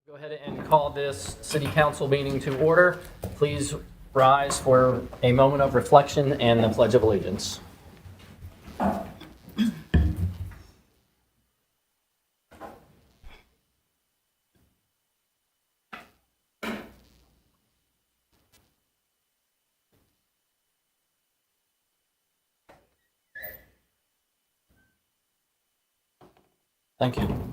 Go ahead and call this city council meeting to order. Please rise for a moment of reflection and the Pledge of Allegiance. Thank you.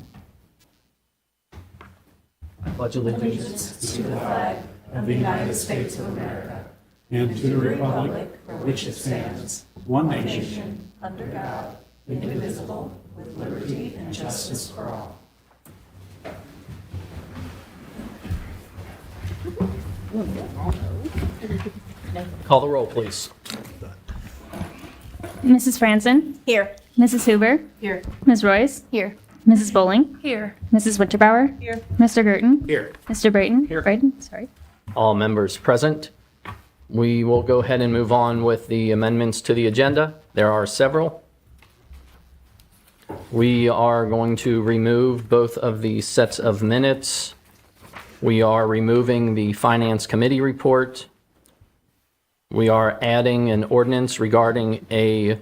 I pledge allegiance To the flag of the United States of America and to the republic for which it stands, one nation, under God, indivisible, with liberty and justice for all. Call the roll, please. Mrs. Franzen? Here. Mrs. Hoover? Here. Ms. Royce? Here. Mrs. Bowling? Here. Mrs. Winterbauer? Here. Mr. Gerton? Here. Mr. Brayton? Here. Brayton, sorry. All members present. We will go ahead and move on with the amendments to the agenda. There are several. We are going to remove both of the sets of minutes. We are removing the Finance Committee report. We are adding an ordinance regarding a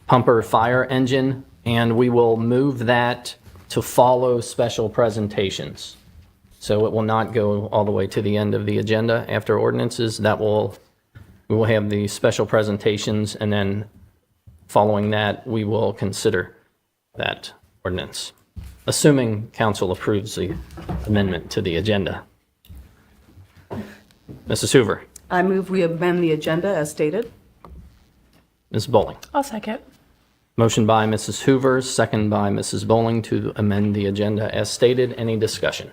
pumper fire engine, and we will move that to follow special presentations. So it will not go all the way to the end of the agenda after ordinances. We will have the special presentations, and then following that, we will consider that ordinance, assuming council approves the amendment to the agenda. Mrs. Hoover. I move we amend the agenda as stated. Ms. Bowling. I'll second. Motion by Mrs. Hoover, second by Mrs. Bowling to amend the agenda as stated. Any discussion?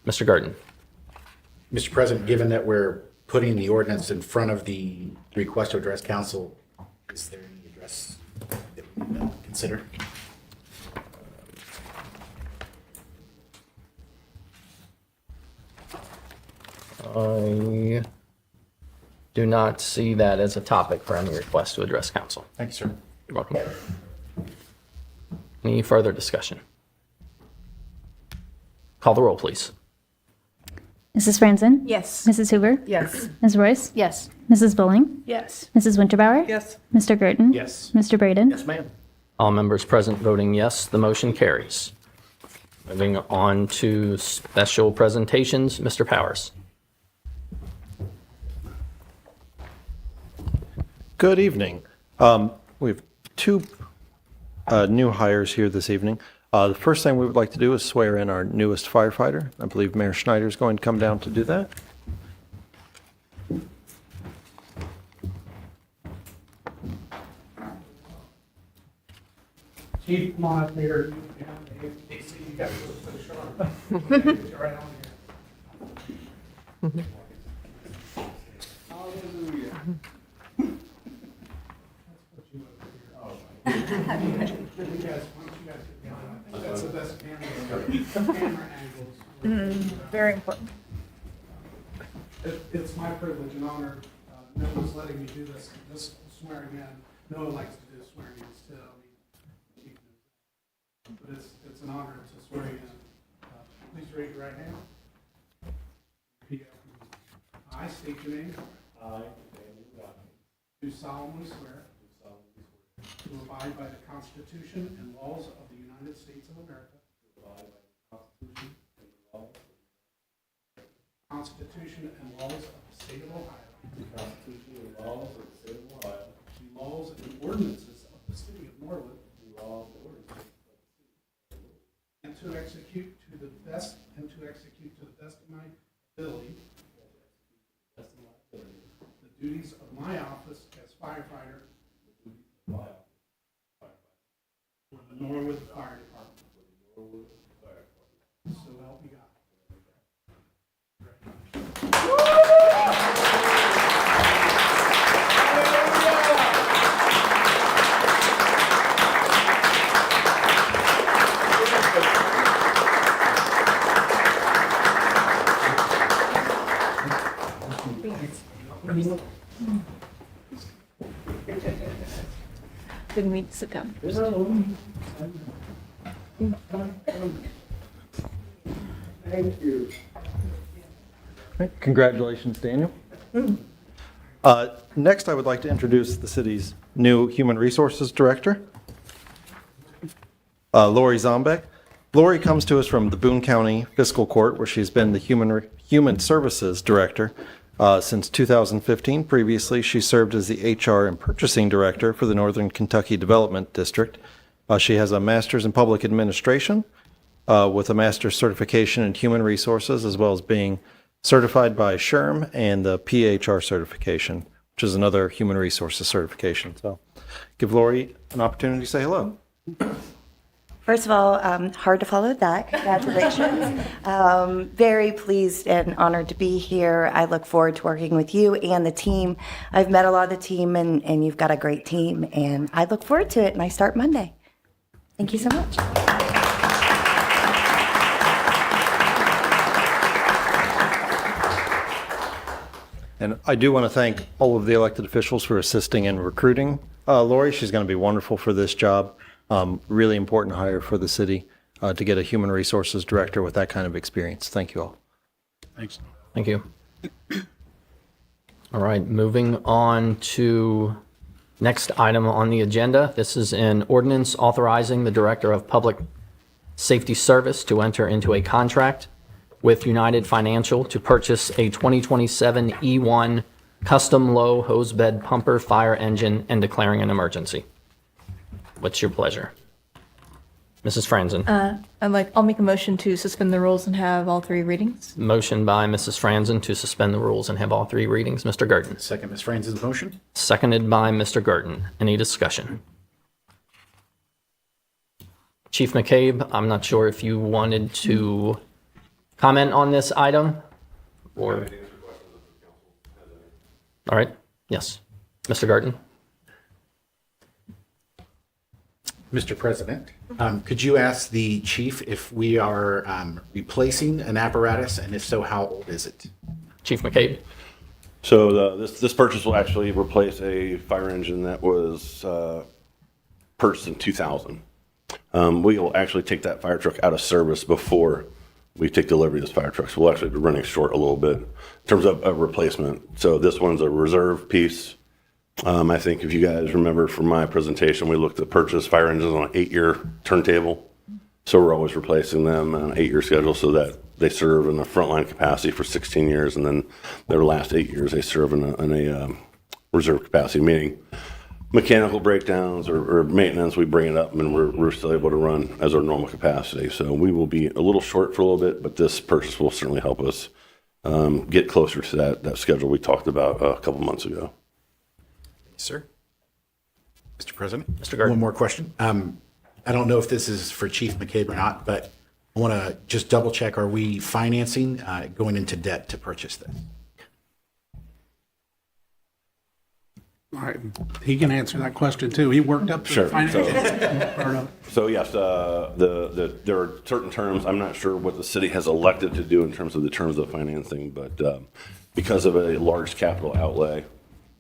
Mr. Garden. Mr. President, given that we're putting the ordinance in front of the request to address council, is there any address that we need to consider? I do not see that as a topic for any request to address council. Thank you, sir. You're welcome. Any further discussion? Call the roll, please. Mrs. Franzen? Yes. Mrs. Hoover? Yes. Ms. Royce? Yes. Mrs. Bowling? Yes. Mrs. Winterbauer? Yes. Mr. Gerton? Yes. Mr. Brayden? Yes, ma'am. All members present voting yes, the motion carries. Moving on to special presentations, Mr. Powers. Good evening. We have two new hires here this evening. The first thing we would like to do is swear in our newest firefighter. I believe Mayor Schneider is going to come down to do that. Chief, come on up here. You got to put a shot. Right on here. Hallelujah. Let's put you over here. You guys, why don't you guys get down? I think that's the best camera angles. Very important. It's my privilege and honor. Noah's letting me do this swearing in. Noah likes to do swearing in still. But it's an honor to swear you in. Please raise your right hand. Repeat after me. I state your name. I, do solemnly swear. To abide by the Constitution and laws of the United States of America. Constitution and laws of the State of Ohio. Constitution and laws of the State of Ohio. The laws and ordinances of the City of Norwood. The laws and ordinances of the city. And to execute to the best of my ability. The duties of my office as firefighter. For the Norwood Fire Department. So help me God. Didn't mean to sit down. Thank you. Congratulations, Daniel. Next, I would like to introduce the city's new Human Resources Director, Lori Zombeck. Lori comes to us from the Boone County Fiscal Court, where she's been the Human Services Director since 2015. Previously, she served as the HR and Purchasing Director for the Northern Kentucky Development District. She has a Master's in Public Administration with a Master's certification in Human Resources, as well as being certified by SHRM and the PHR certification, which is another human resources certification. So give Lori an opportunity to say hello. First of all, hard to follow that. Congratulations. Very pleased and honored to be here. I look forward to working with you and the team. I've met a lot of the team, and you've got a great team, and I look forward to it, and I start Monday. Thank you so much. And I do want to thank all of the elected officials for assisting in recruiting Lori. She's going to be wonderful for this job. Really important hire for the city to get a human resources director with that kind of experience. Thank you all. Thanks. Thank you. All right, moving on to next item on the agenda. This is an ordinance authorizing the Director of Public Safety Service to enter into a contract with United Financial to purchase a 2027 E1 custom low hose bed pumper fire engine and declaring an emergency. What's your pleasure? Mrs. Franzen. I'll make a motion to suspend the rules and have all three readings. Motion by Mrs. Franzen to suspend the rules and have all three readings. Mr. Gurton. Second, Ms. Franzen's motion. Seconded by Mr. Gurton. Any discussion? Chief McCabe, I'm not sure if you wanted to comment on this item or. All right. Yes. Mr. Gurton. Mr. President, could you ask the chief if we are replacing an apparatus, and if so, how old is it? Chief McCabe. So this purchase will actually replace a fire engine that was purchased in 2000. We will actually take that fire truck out of service before we take delivery of this fire truck. So we'll actually be running short a little bit in terms of a replacement. So this one's a reserve piece. I think if you guys remember from my presentation, we looked at purchase fire engines on an 8-year turntable. So we're always replacing them on an 8-year schedule so that they serve in a frontline capacity for 16 years. And then their last 8 years, they serve in a reserve capacity, meaning mechanical breakdowns or maintenance, we bring it up and we're still able to run as our normal capacity. So we will be a little short for a little bit, but this purchase will certainly help us get closer to that schedule we talked about a couple months ago. Sir? Mr. President? Mr. Gurton. One more question. I don't know if this is for Chief McCabe or not, but I want to just double check, are we financing, going into debt to purchase this? All right, he can answer that question too. He worked up the Sure. financial part of it. So yes, there are certain terms, I'm not sure what the city has elected to do in terms of the terms of financing, but because of a large capital outlay,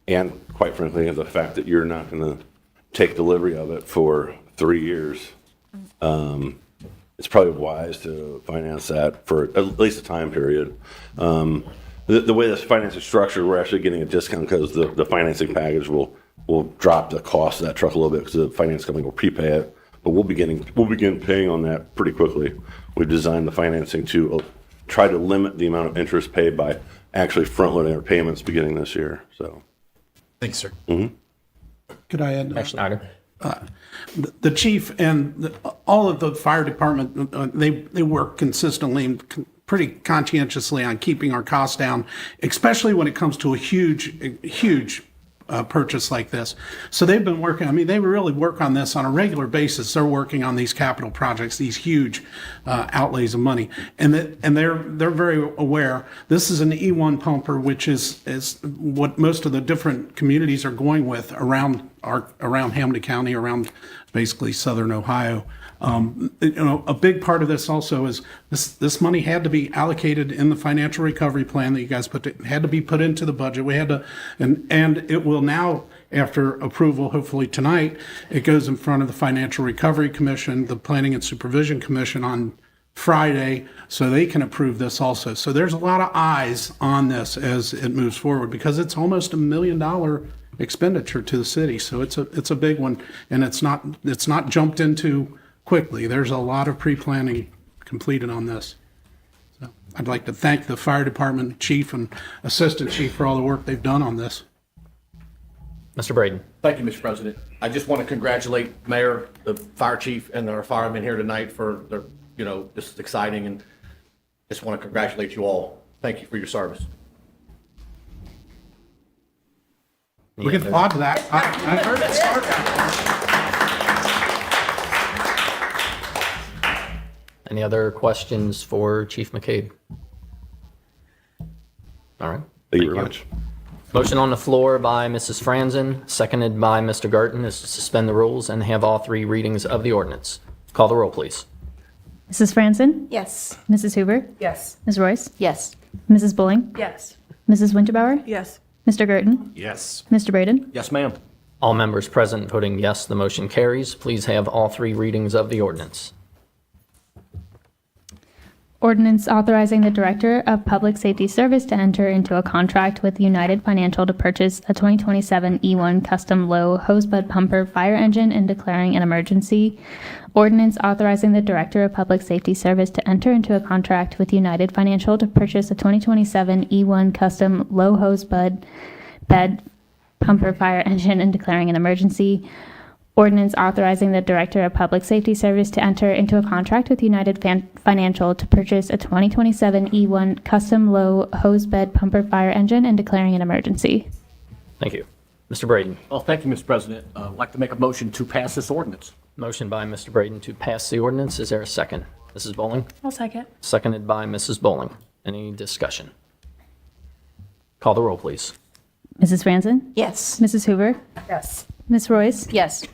and quite frankly, the fact that you're not going to take delivery of it for 3 years, it's probably wise to finance that for at least a time period. The way this finance is structured, we're actually getting a discount because the financing package will drop the cost of that truck a little bit because the finance company will prepay it. But we'll begin paying on that pretty quickly. We've designed the financing to try to limit the amount of interest paid by actually front loading our payments beginning this year. So. Thanks, sir. Could I add? Mayor Schneider. The chief and all of the fire department, they work consistently and pretty conscientiously on keeping our costs down, especially when it comes to a huge purchase like this. So they've been working, I mean, they really work on this on a regular basis. They're working on these capital projects, these huge outlays of money. And they're very aware. This is an E1 pumper, which is what most of the different communities are going with around Hamilton County, around basically southern Ohio. A big part of this also is this money had to be allocated in the financial recovery plan that you guys had to be put into the budget. We had to, and it will now, after approval, hopefully tonight, it goes in front of the Financial Recovery Commission, the Planning and Supervision Commission on Friday so they can approve this also. So there's a lot of eyes on this as it moves forward because it's almost $1 million expenditure to the city. So it's a big one, and it's not jumped into quickly. There's a lot of pre-planning completed on this. So I'd like to thank the fire department chief and assistant chief for all the work they've done on this. Mr. Braden. Thank you, Mr. President. I just want to congratulate Mayor, the fire chief, and our firemen here tonight for their, this is exciting, and just want to congratulate you all. Thank you for your service. We can applaud that. I heard it start that. Any other questions for Chief McCabe? All right. Thank you very much. Motion on the floor by Mrs. Franzen, seconded by Mr. Garten, is to suspend the rules and have all three readings of the ordinance. Call the roll, please. Mrs. Franzen? Yes. Mrs. Hoover? Yes. Ms. Royce? Yes. Mrs. Bowling? Yes. Mrs. Winterbauer? Yes. Mr. Garten? Yes. Mr. Braden? Yes, ma'am. All members present voting yes, the motion carries. Please have all three readings of the ordinance. Ordinance authorizing the Director of Public Safety Service to enter into a contract with United Financial to purchase a 2027 E1 custom low hosebud pumper fire engine and declaring an emergency. Ordinance authorizing the Director of Public Safety Service to enter into a contract with United Financial to purchase a 2027 E1 custom low hosebud bed pumper fire engine and declaring an emergency. Ordinance authorizing the Director of Public Safety Service to enter into a contract with United Financial to purchase a 2027 E1 custom low hose bed pumper fire engine and declaring an emergency. Thank you. Mr. Braden. Well, thank you, Mr. President. I'd like to make a motion to pass this ordinance. Motion by Mr. Braden to pass the ordinance. Is there a second? Mrs. Bowling? I'll second. Seconded by Mrs. Bowling. Any discussion? Call the roll, please. Mrs. Franzen? Yes. Mrs. Hoover? Yes. Ms. Royce? Yes.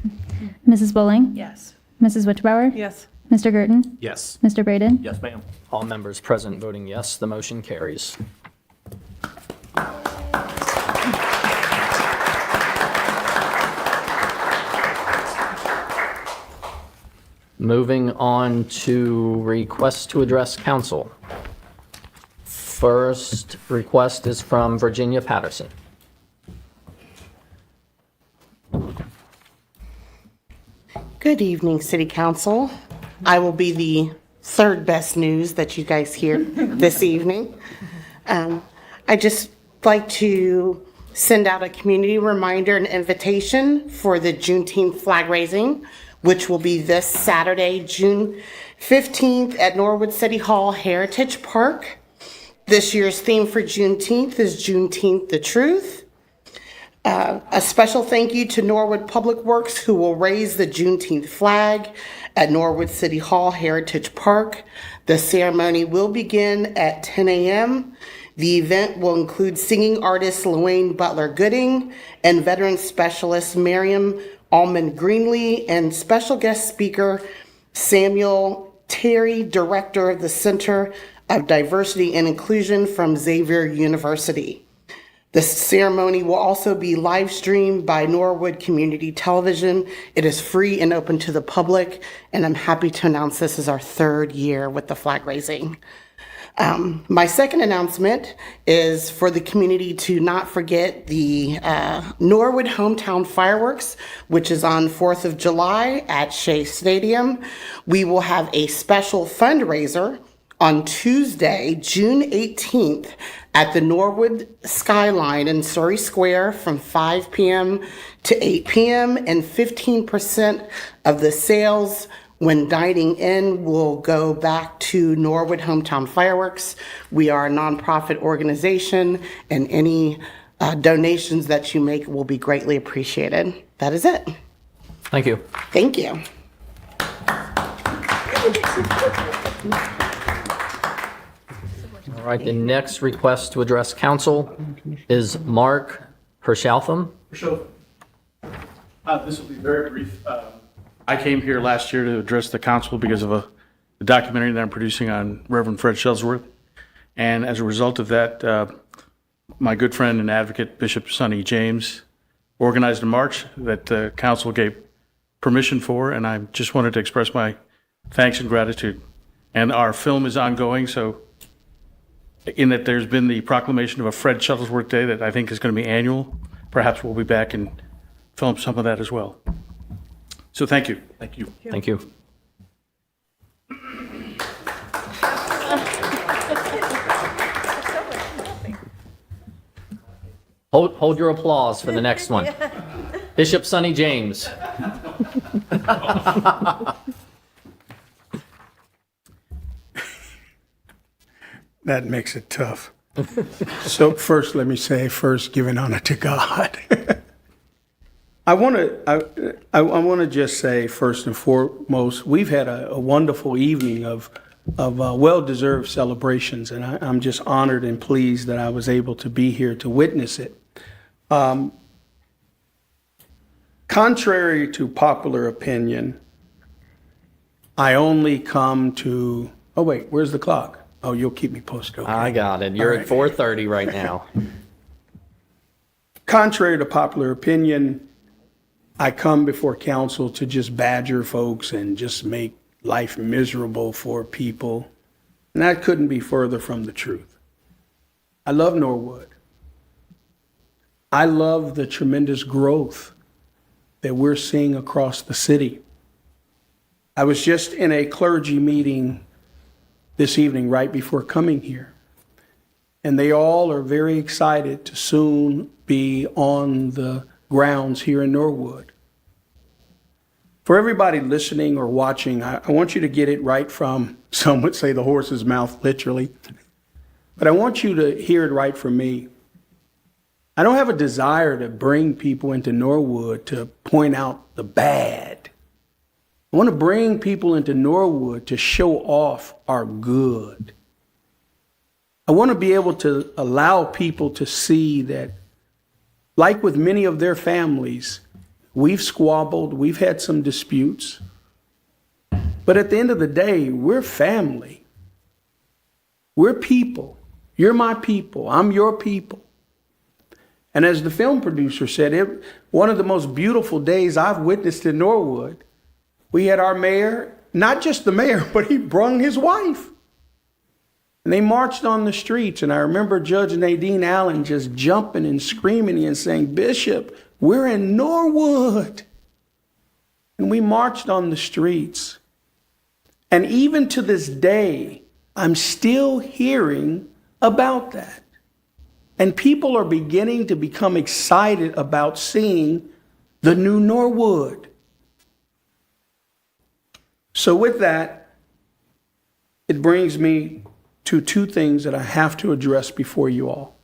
Mrs. Bowling? Yes. Mrs. Winterbauer? Yes. Mr. Garten? Yes. Mr. Braden? Yes, ma'am. All members present voting yes, the motion carries. Moving on to requests to address council. First request is from Virginia Patterson. Good evening, City Council. I will be the third best news that you guys hear this evening. I just like to send out a community reminder and invitation for the Juneteenth flag raising, which will be this Saturday, June 15th at Norwood City Hall Heritage Park. This year's theme for Juneteenth is Juneteenth the Truth. A special thank you to Norwood Public Works, who will raise the Juneteenth flag at Norwood City Hall Heritage Park. The ceremony will begin at 10 a.m. The event will include singing artist Luane Butler Gooding and veteran specialist Miriam Almond Greenlee and special guest speaker Samuel Terry, director of the Center of Diversity and Inclusion from Xavier University. The ceremony will also be live streamed by Norwood Community Television. It is free and open to the public, and I'm happy to announce this is our third year with the flag raising. My second announcement is for the community to not forget the Norwood Hometown Fireworks, which is on 4th of July at Shea Stadium. We will have a special fundraiser on Tuesday, June 18th at the Norwood Skyline in Surrey Square from 5 p.m. to 8 p.m. and 15% of the sales when dining in will go back to Norwood Hometown Fireworks. We are a nonprofit organization, and any donations that you make will be greatly appreciated. That is it. Thank you. Thank you. All right, the next request to address council is Mark Hershaltham. Sure. This will be very brief. I came here last year to address the council because of a documentary that I'm producing on Reverend Fred Shellsworth. And as a result of that, my good friend and advocate, Bishop Sonny James, organized a march that council gave permission for, and I just wanted to express my thanks and gratitude. And our film is ongoing, so in that there's been the proclamation of a Fred Shuttlesworth Day that I think is going to be annual. Perhaps we'll be back and film some of that as well. So thank you. Thank you. Thank you. Hold your applause for the next one. Bishop Sonny James. That makes it tough. So first, let me say, giving honor to God. I want to just say, first and foremost, we've had a wonderful evening of well-deserved celebrations, and I'm just honored and pleased that I was able to be here to witness it. Contrary to popular opinion, I only come to, oh wait, where's the clock? Oh, you'll keep me posted. Okay. I got it. You're All at right. 4:30 right now. Contrary to popular opinion, I come before council to just badger folks and just make life miserable for people. And that couldn't be further from the truth. I love Norwood. I love the tremendous growth that we're seeing across the city. I was just in a clergy meeting this evening right before coming here, and they all are very excited to soon be on the grounds here in Norwood. For everybody listening or watching, I want you to get it right from, some would say, the horse's mouth, literally, but I want you to hear it right from me. I don't have a desire to bring people into Norwood to point out the bad. I want to bring people into Norwood to show off our good. I want to be able to allow people to see that, like with many of their families, we've squabbled, we've had some disputes, but at the end of the day, we're family. We're people. You're my people. I'm your people. And as the film producer said, one of the most beautiful days I've witnessed in Norwood, we had our mayor, not just the mayor, but he brung his wife. And they marched on the streets. And I remember Judge Nadine Allen just jumping and screaming and saying, "Bishop, we're in Norwood." And we marched on the streets. And even to this day, I'm still hearing about that. And people are beginning to become excited about seeing the new Norwood. So with that, it brings me to two things that I have to address before you all.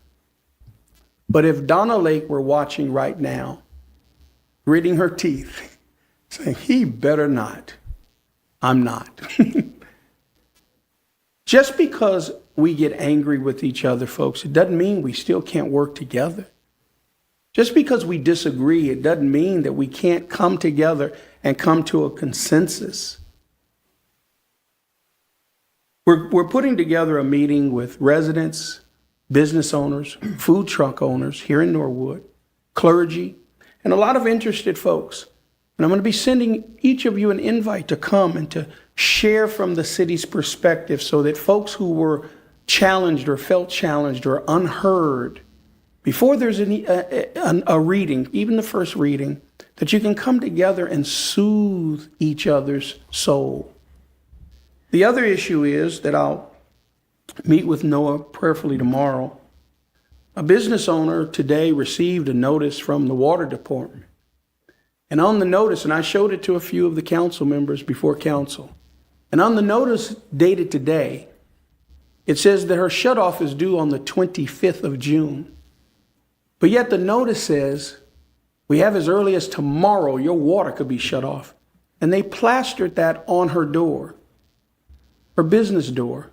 But if Donna Lake were watching right now, gritting her teeth, saying, "He better not," I'm not. Just because we get angry with each other, folks, it doesn't mean we still can't work together. Just because we disagree, it doesn't mean that we can't come together and come to a consensus. We're putting together a meeting with residents, business owners, food truck owners here in Norwood, clergy, and a lot of interested folks. And I'm going to be sending each of you an invite to come and to share from the city's perspective so that folks who were challenged or felt challenged or unheard, before there's a reading, even the first reading, that you can come together and soothe each other's soul. The other issue is that I'll meet with Noah prayerfully tomorrow. A business owner today received a notice from the water department. And on the notice, and I showed it to a few of the council members before council, and on the notice dated today, it says that her shutoff is due on the 25th of June. But yet the notice says, we have as early as tomorrow, your water could be shut off. And they plastered that on her door, her business door.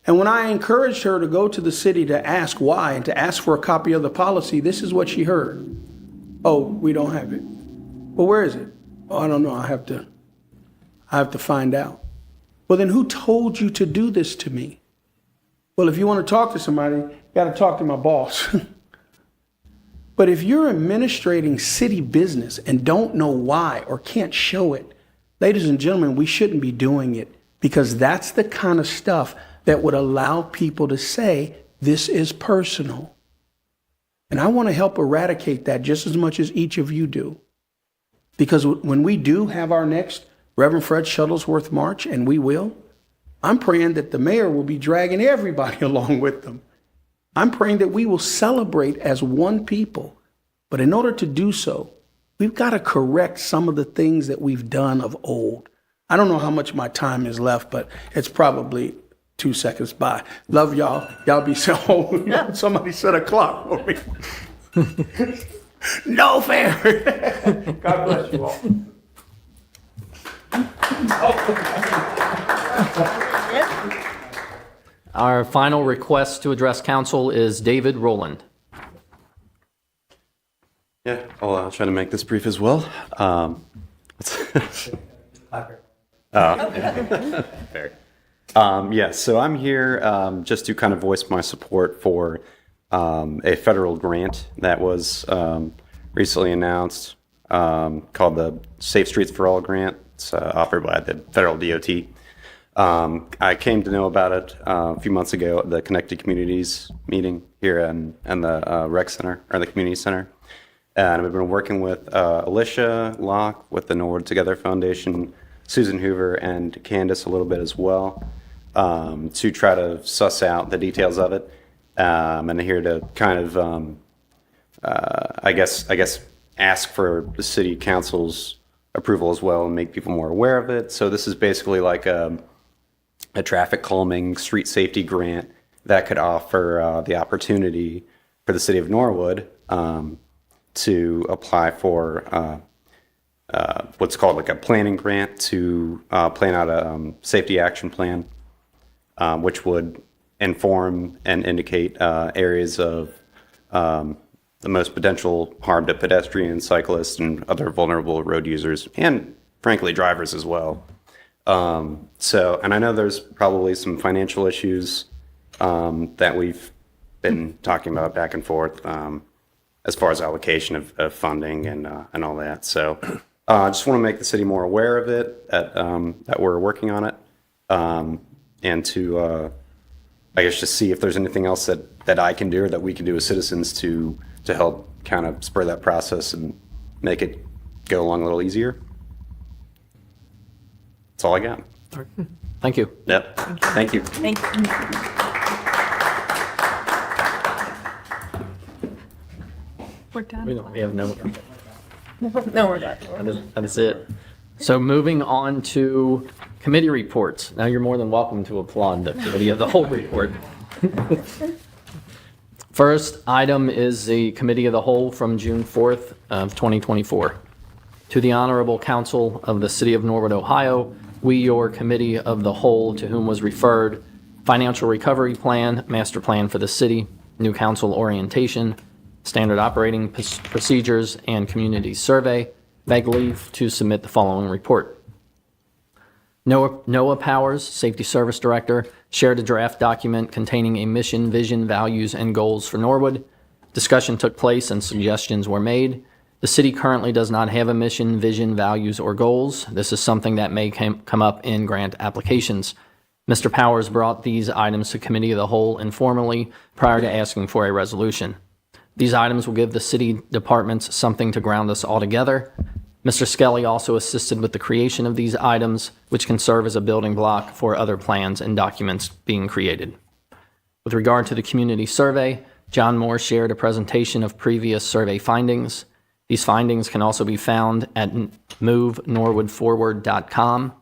And when I encouraged her to go to the city to ask why and to ask for a copy of the policy, this is what she heard. "Oh, we don't have it." "Well, where is it?" "Oh, I don't know. I have to find out." "Well, then who told you to do this to me?" "Well, if you want to talk to somebody, you got to talk to my boss." But if you're administrating city business and don't know why or can't show it, ladies and gentlemen, we shouldn't be doing it. because that's the kind of stuff that would allow people to say, this is personal. And I want to help eradicate that just as much as each of you do. Because when we do have our next Reverend Fred Shuttlesworth March, and we will, I'm praying that the mayor will be dragging everybody along with them. I'm praying that we will celebrate as one people. But in order to do so, we've got to correct some of the things that we've done of old. I don't know how much my time is left, but it's probably 2 seconds by. Love y'all. Y'all be so, oh, somebody set a clock for me. No fair. God bless you all. Our final request to address council is David Rowland. Yeah, I'll try to make this brief as well. Fair. Yeah, so I'm here just to kind of voice my support for a federal grant that was recently announced called the Safe Streets for All grant. It's offered by the federal DOT. I came to know about it a few months ago at the Connected Communities meeting here in the rec center, or the community center. And I've been working with Alicia Locke with the Norwood Together Foundation, Susan Hoover, and Candace a little bit as well, to try to suss out the details of it. And here to kind of, I guess, ask for the city council's approval as well and make people more aware of it. So this is basically like a traffic calming street safety grant that could offer the opportunity for the city of Norwood to apply for what's called like a planning grant to plan out a safety action plan, which would inform and indicate areas of the most potential harm to pedestrians, cyclists, and other vulnerable road users, and frankly, drivers as well. And I know there's probably some financial issues that we've been talking about back and forth as far as allocation of funding and all that. So I just want to make the city more aware of it, that we're working on it, and to, I guess, just see if there's anything else that I can do or that we can do as citizens to help kind of spur that process and make it go along a little easier. That's all I got. Thank you. Yep. Thank you. Thank you. We're done. We have no. No, we're done. That is it. So moving on to committee reports. Now you're more than welcome to applaud the committee of the whole report. First item is the committee of the whole from June 4th of 2024. To the Honorable Council of the City of Norwood, Ohio, we, your committee of the whole, to whom was referred Financial Recovery Plan, Master Plan for the City, New Council Orientation, Standard Operating Procedures, and Community Survey, beg leave to submit the following report. Noah Powers, Safety Service Director, shared a draft document containing a mission, vision, values, and goals for Norwood. Discussion took place and suggestions were made. The city currently does not have a mission, vision, values, or goals. This is something that may come up in grant applications. Mr. Powers brought these items to Committee of the Whole informally prior to asking for a resolution. These items will give the city departments something to ground us all together. Mr. Skelly also assisted with the creation of these items, which can serve as a building block for other plans and documents being created. With regard to the community survey, John Moore shared a presentation of previous survey findings. These findings can also be found at movenorwoodforward.com.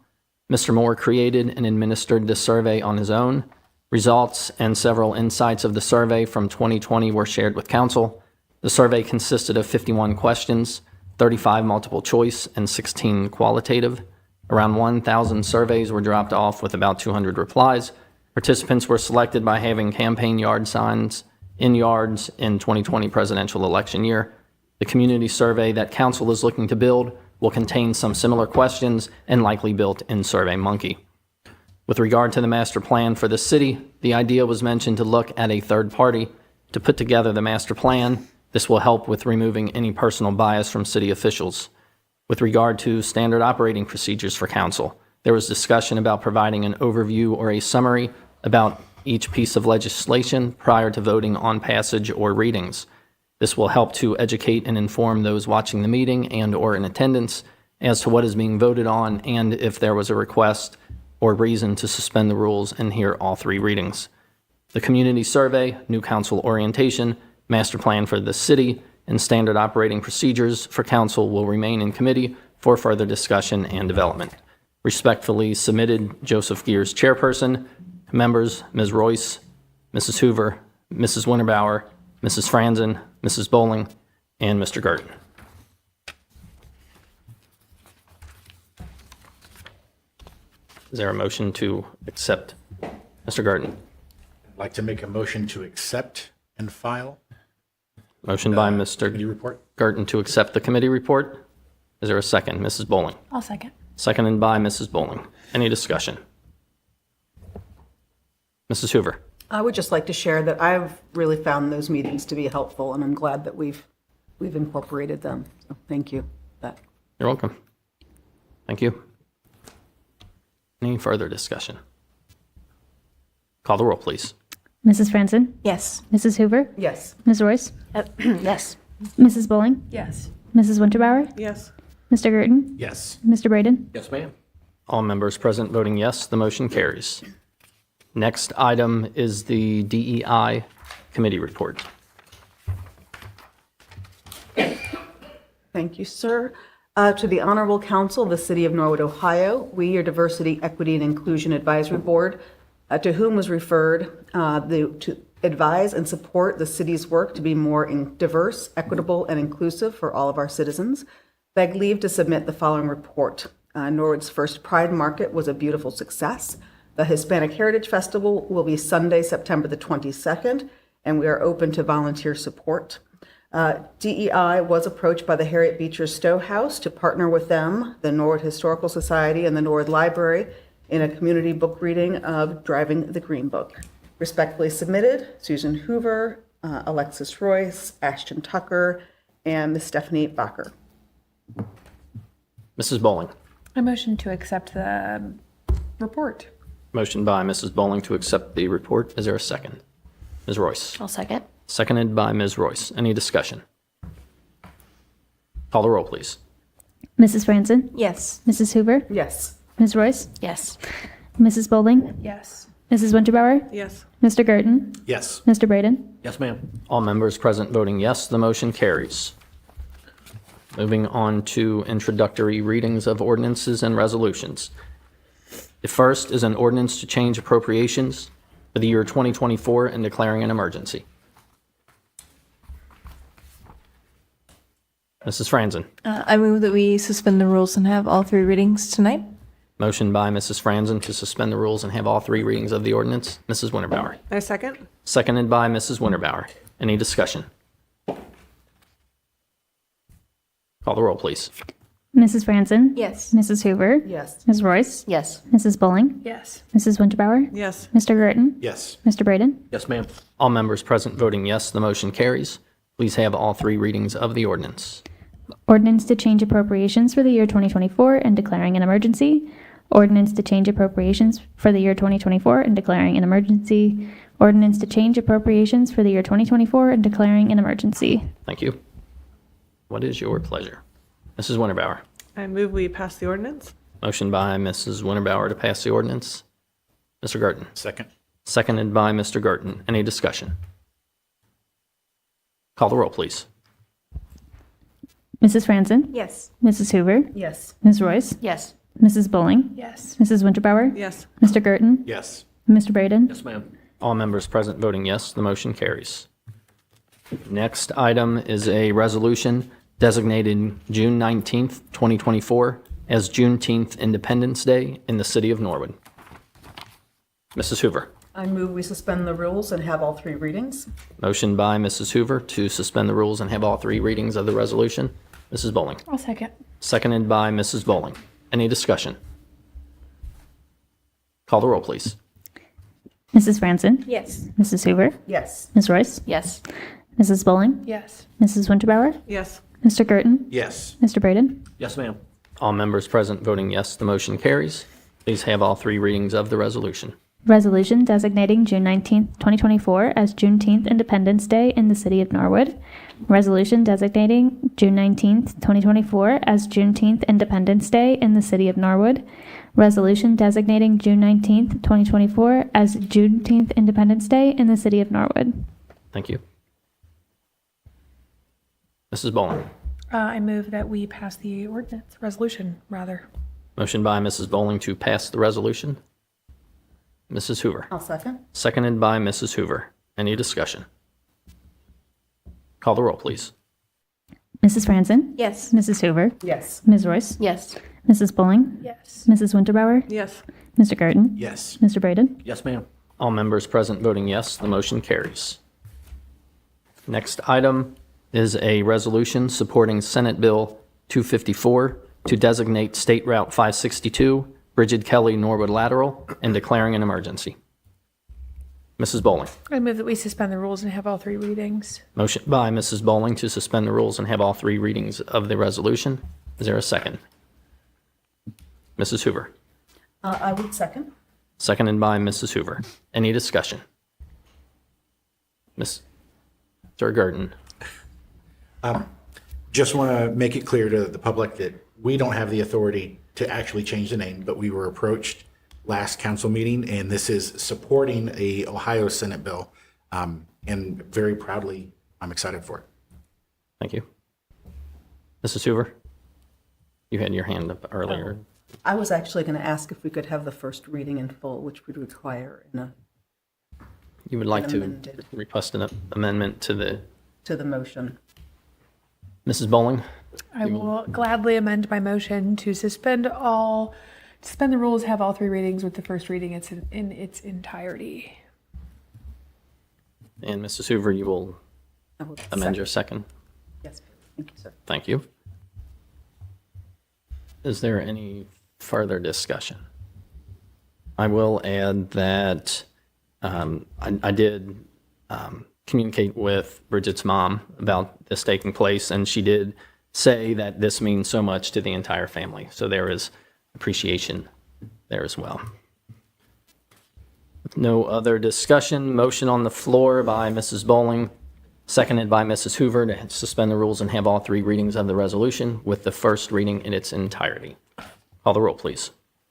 Mr. Moore created and administered this survey on his own. Results and several insights of the survey from 2020 were shared with council. The survey consisted of 51 questions, 35 multiple choice, and 16 qualitative. Around 1,000 surveys were dropped off with about 200 replies. Participants were selected by having campaign yard signs in yards in 2020 presidential election year. The community survey that council is looking to build will contain some similar questions and likely built in SurveyMonkey. With regard to the master plan for the city, the idea was mentioned to look at a third party to put together the master plan. This will help with removing any personal bias from city officials. With regard to standard operating procedures for council, There was discussion about providing an overview or a summary about each piece of legislation prior to voting on passage or readings. This will help to educate and inform those watching the meeting and/or in attendance as to what is being voted on and if there was a request or reason to suspend the rules and hear all three readings. The community survey, new council orientation, master plan for the city, and standard operating procedures for council will remain in committee for further discussion and development. Respectfully submitted, Joseph Gears, chairperson. Members, Ms. Royce, Mrs. Hoover, Mrs. Winterbauer, Mrs. Franzen, Mrs. Bowling, and Mr. Garten. Is there a motion to accept? Mr. Garten. I'd like to make a motion to accept and file. Motion by Mr. Committee report. Garten to accept the committee report. Is there a second? Mrs. Bowling. I'll second. Seconded by Mrs. Bowling. Any discussion? Mrs. Hoover. I would just like to share that I've really found those meetings to be helpful, and I'm glad that we've incorporated them. So thank you. That. You're welcome. Thank you. Any further discussion? Call the roll, please. Mrs. Franzen? Yes. Mrs. Hoover? Yes. Ms. Royce? Yes. Mrs. Bowling? Yes. Mrs. Winterbauer? Yes. Mr. Gerton? Yes. Mr. Braden? Yes, ma'am. All members present voting yes, the motion carries. Next item is the DEI committee report. Thank you, sir. To the Honorable Council of the City of Norwood, Ohio, we, your Diversity, Equity, and Inclusion Advisory Board, to whom was referred to advise and support the city's work to be more diverse, equitable, and inclusive for all of our citizens, beg leave to submit the following report. Norwood's first Pride Market was a beautiful success. The Hispanic Heritage Festival will be Sunday, September the 22nd, and we are open to volunteer support. DEI was approached by the Harriet Beecher Stowe House to partner with them, the Norwood Historical Society, and the Norwood Library in a community book reading of Driving the Green Book. Respectfully submitted, Susan Hoover, Alexis Royce, Ashton Tucker, and Ms. Stephanie Bacher. Mrs. Bowling. I motion to accept the report. Motion by Mrs. Bowling to accept the report. Is there a second? Ms. Royce. I'll second. Seconded by Ms. Royce. Any discussion? Call the roll, please. Mrs. Franzen? Yes. Mrs. Hoover? Yes. Ms. Royce? Yes. Mrs. Bowling? Yes. Mrs. Winterbauer? Yes. Mr. Gerton? Yes. Mr. Braden? Yes, ma'am. All members present voting yes, the motion carries. Moving on to introductory readings of ordinances and resolutions. The first is an ordinance to change appropriations for the year 2024 and declaring an emergency. Mrs. Franzen. I move that we suspend the rules and have all three readings tonight. Motion by Mrs. Franzen to suspend the rules and have all three readings of the ordinance. Mrs. Winterbauer. I second. Seconded by Mrs. Winterbauer. Any discussion? Call the roll, please. Mrs. Franzen? Yes. Mrs. Hoover? Yes. Ms. Royce? Yes. Mrs. Bowling? Yes. Mrs. Winterbauer? Yes. Mr. Gerton? Yes. Mr. Braden? Yes, ma'am. All members present voting yes, the motion carries. Please have all three readings of the ordinance. Ordinance to change appropriations for the year 2024 and declaring an emergency. Ordinance to change appropriations for the year 2024 and declaring an emergency. Ordinance to change appropriations for the year 2024 and declaring an emergency. Thank you. What is your pleasure? Mrs. Winterbauer. I move we pass the ordinance. Motion by Mrs. Winterbauer to pass the ordinance. Mr. Garten. Second. Seconded by Mr. Garten. Any discussion? Call the roll, please. Mrs. Franzen? Yes. Mrs. Hoover? Yes. Ms. Royce? Yes. Mrs. Bowling? Yes. Mrs. Winterbauer? Yes. Mr. Gerton? Yes. Mr. Braden? Yes, ma'am. All members present voting yes, the motion carries. Next item is a resolution designating June 19th, 2024 as Juneteenth Independence Day in the city of Norwood. Mrs. Hoover. I move we suspend the rules and have all three readings. Motion by Mrs. Hoover to suspend the rules and have all three readings of the resolution. Mrs. Bowling. I'll second. Seconded by Mrs. Bowling. Any discussion? Call the roll, please. Mrs. Franzen? Yes. Mrs. Hoover? Yes. Ms. Royce? Yes. Mrs. Bowling? Yes. Mrs. Winterbauer? Yes. Mr. Gerton? Yes. Mr. Braden? Yes, ma'am. All members present voting yes, the motion carries. Please have all three readings of the resolution. Resolution designating June 19th, 2024 as Juneteenth Independence Day in the city of Norwood. Resolution designating June 19th, 2024 as Juneteenth Independence Day in the city of Norwood. Resolution designating June 19th, 2024 as Juneteenth Independence Day in the city of Norwood. Thank you. Mrs. Bowling. I move that we pass the resolution, rather. Motion by Mrs. Bowling to pass the resolution. Mrs. Hoover. I'll second. Seconded by Mrs. Hoover. Any discussion? Call the roll, please. Mrs. Franzen? Yes. Mrs. Hoover? Yes. Ms. Royce? Yes. Mrs. Bowling? Yes. Mrs. Winterbauer? Yes. Mr. Garten? Yes. Mr. Braden? Yes, ma'am. All members present voting yes, the motion carries. Next item is a resolution supporting Senate Bill 254 to designate State Route 562, Bridget Kelly Norwood Lateral, and declaring an emergency. Mrs. Bowling. I move that we suspend the rules and have all three readings. Motion by Mrs. Bowling to suspend the rules and have all three readings of the resolution. Is there a second? Mrs. Hoover. I would second. Seconded by Mrs. Hoover. Any discussion? Mr. Garten. Just want to make it clear to the public that we don't have the authority to actually change the name, but we were approached last council meeting, and this is supporting a Ohio Senate bill. And very proudly, I'm excited for it. Thank you. Mrs. Hoover, you had your hand up earlier. I was actually going to ask if we could have the first reading in full, which would require You would like to amended. request an amendment to the motion. Mrs. Bowling? I will gladly amend my motion to suspend the rules, have all three readings with the first reading in its entirety. And Mrs. Hoover, you will I will amend second. your second. Yes, thank you, sir. Thank you. Is there any further discussion? I will add that I did communicate with Bridget's mom about this taking place, and she did say that this means so much to the entire family. So there is appreciation there as well. No other discussion. Motion on the floor by Mrs. Bowling, seconded by Mrs. Hoover to suspend the rules and have all three readings of the resolution with the first reading in its entirety. Call the roll, please.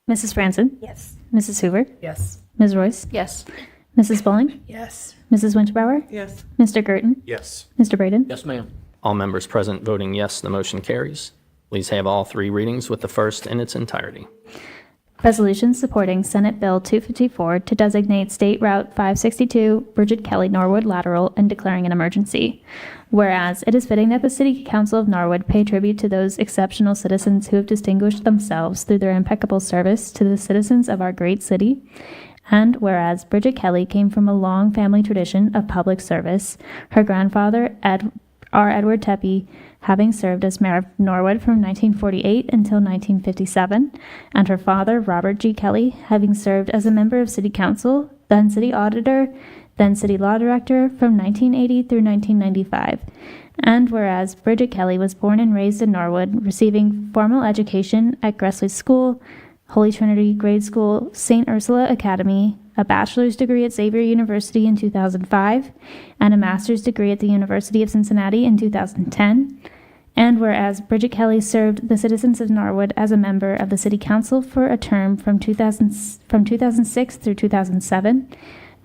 Mrs. Franzen? Yes. Mrs. Hoover? Yes. Ms. Royce? Yes. Mrs. Bowling? Yes. Mrs. Winterbauer? Yes. Mr. Garten? Yes. Mr. Braden? Yes, ma'am. All members present voting yes, the motion carries. Please have all three readings with the first in its entirety. Resolution supporting Senate Bill 254 to designate State Route 562 Bridget Kelly Norwood Lateral and declaring an emergency. Whereas it is fitting that the City Council of Norwood pay tribute to those exceptional citizens who have distinguished themselves through their impeccable service to the citizens of our great city. And whereas Bridget Kelly came from a long family tradition of public service, her grandfather, R. Edward Tepe, having served as mayor of Norwood from 1948 until 1957, and her father, Robert G. Kelly, having served as a member of City Council, then City Auditor, then City Law Director from 1980 through 1995. And whereas Bridget Kelly was born and raised in Norwood, receiving formal education at Gressley School, Holy Trinity Grade School, St. Ursula Academy, a bachelor's degree at Xavier University in 2005, and a master's degree at the University of Cincinnati in 2010. And whereas Bridget Kelly served the citizens of Norwood as a member of the City Council for a term from 2006 through 2007,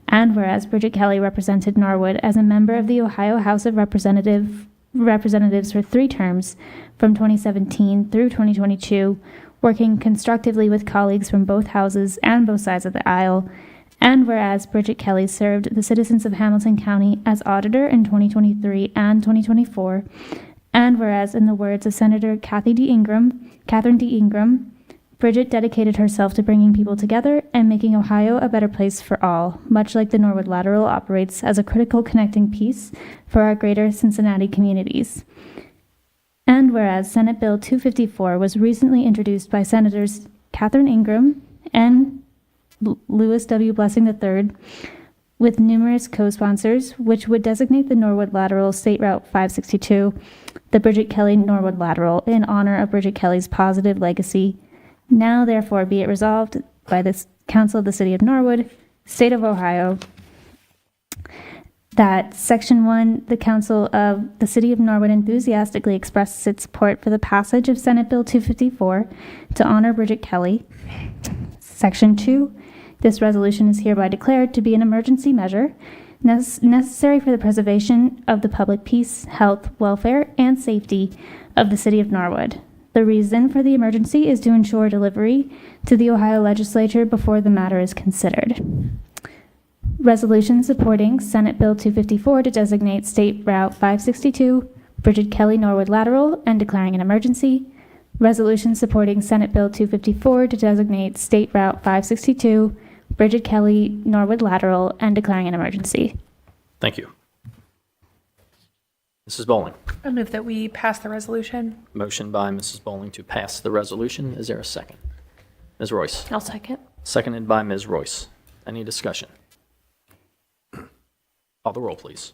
and whereas Bridget Kelly represented Norwood as a member of the Ohio House of Representatives for 3 terms from 2017 through 2022, working constructively with colleagues from both houses and both sides of the aisle. And whereas Bridget Kelly served the citizens of Hamilton County as auditor in 2023 and 2024, and whereas, in the words of Senator Catherine D. Ingram, Bridget dedicated herself to bringing people together and making Ohio a better place for all, much like the Norwood Lateral operates as a critical connecting piece for our greater Cincinnati communities. And whereas Senate Bill 254 was recently introduced by Senators Catherine Ingram and Louis W. Blessing III, with numerous co-sponsors, which would designate the Norwood Lateral State Route 562, the Bridget Kelly Norwood Lateral, in honor of Bridget Kelly's positive legacy. Now, therefore, be it resolved by the Council of the City of Norwood, State of Ohio, that Section 1, the Council of the City of Norwood enthusiastically expresses its support for the passage of Senate Bill 254 to honor Bridget Kelly. Section 2, this resolution is hereby declared to be an emergency measure necessary for the preservation of the public peace, health, welfare, and safety of the City of Norwood. The reason for the emergency is to ensure delivery to the Ohio Legislature before the matter is considered. Resolution supporting Senate Bill 254 to designate State Route 562 Bridget Kelly Norwood Lateral and declaring an emergency. Resolution supporting Senate Bill 254 to designate State Route 562 Bridget Kelly Norwood Lateral and declaring an emergency. Thank you. Mrs. Bowling. I move that we pass the resolution. Motion by Mrs. Bowling to pass the resolution. Is there a second? Ms. Royce. I'll second. Seconded by Ms. Royce. Any discussion? Call the roll, please.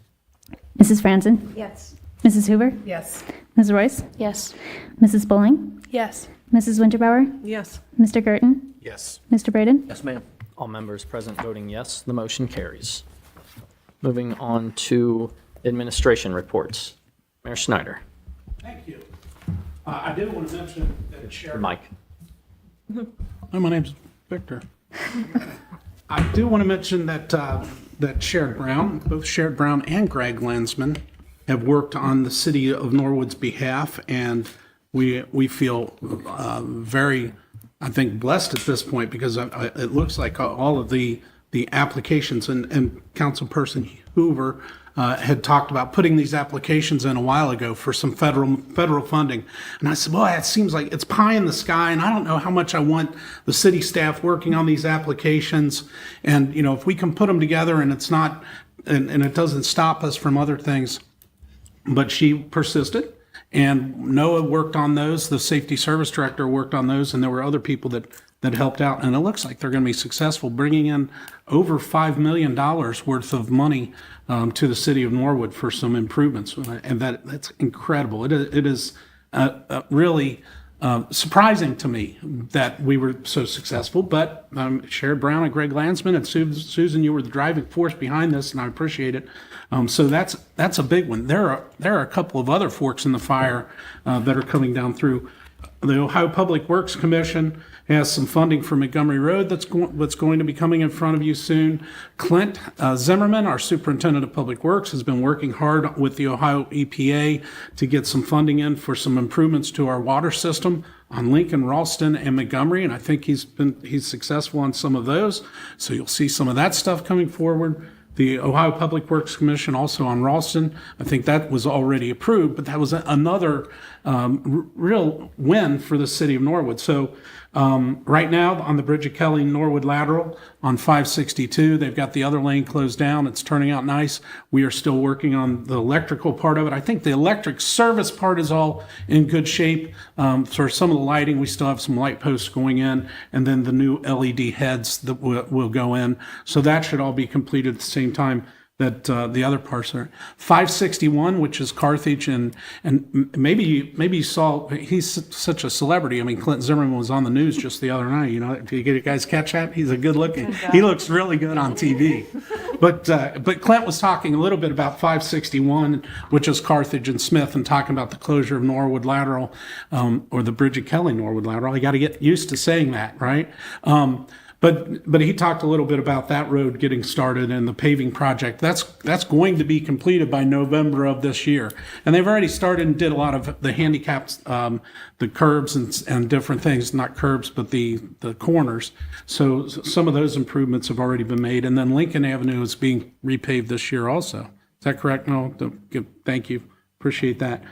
Mrs. Franzen? Yes. Mrs. Hoover? Yes. Ms. Royce? Yes. Mrs. Bowling? Yes. Mrs. Winterbauer? Yes. Mr. Girton? Yes. Mr. Braden? Yes, ma'am. All members present voting yes, the motion carries. Moving on to administration reports. Mayor Schneider. Thank you. I do want to mention that Chair. Mike. Hi, my name's Victor. I do want to mention that that Sherrod Brown, both Sherrod Brown and Greg Landsman, have worked on the City of Norwood's behalf, and we feel very, I think, blessed at this point because it looks like all of the applications and Councilperson Hoover had talked about putting these applications in a while ago for some federal funding. And I said, boy, it seems like it's pie in the sky, and I don't know how much I want the city staff working on these applications. And, you know, if we can put them together and it's not, and it doesn't stop us from other things. But she persisted, and Noah worked on those. The safety service director worked on those, and there were other people that helped out. And it looks like they're going to be successful, bringing in over $5 million worth of money to the city of Norwood for some improvements. And that's incredible. It is really surprising to me that we were so successful. But Sherrod Brown and Greg Landsman and Susan, you were the driving force behind this, and I appreciate it. So that's a big one. There are a couple of other forks in the fire that are coming down through. The Ohio Public Works Commission has some funding for Montgomery Road that's going to be coming in front of you soon. Clint Zimmerman, our Superintendent of Public Works, has been working hard with the Ohio EPA to get some funding in for some improvements to our water system on Lincoln, Ralston, and Montgomery, and I think he's successful on some of those. So you'll see some of that stuff coming forward. The Ohio Public Works Commission also on Ralston, I think that was already approved, but that was another real win for the city of Norwood. So right now on the Bridget Kelly Norwood Lateral on 562, they've got the other lane closed down. It's turning out nice. We are still working on the electrical part of it. I think the electric service part is all in good shape. For some of the lighting, we still have some light posts going in, and then the new LED heads that will go in. So that should all be completed at the same time that the other parts are. 561, which is Carthage, and maybe you saw, he's such a celebrity. I mean, Clint Zimmerman was on the news just the other night. You know, did you guys catch that? He's a good looking. He looks really good on TV. But Clint was talking a little bit about 561, which is Carthage and Smith, and talking about the closure of Norwood Lateral, or the Bridget Kelly Norwood Lateral. I got to get used to saying that, right? But he talked a little bit about that road getting started and the paving project. That's going to be completed by November of this year. And they've already started and did a lot of the handicaps, the curbs and different things, not curbs, but the corners. So some of those improvements have already been made. And then Lincoln Avenue is being repaved this year also. Is that correct? No? Thank you. Appreciate that.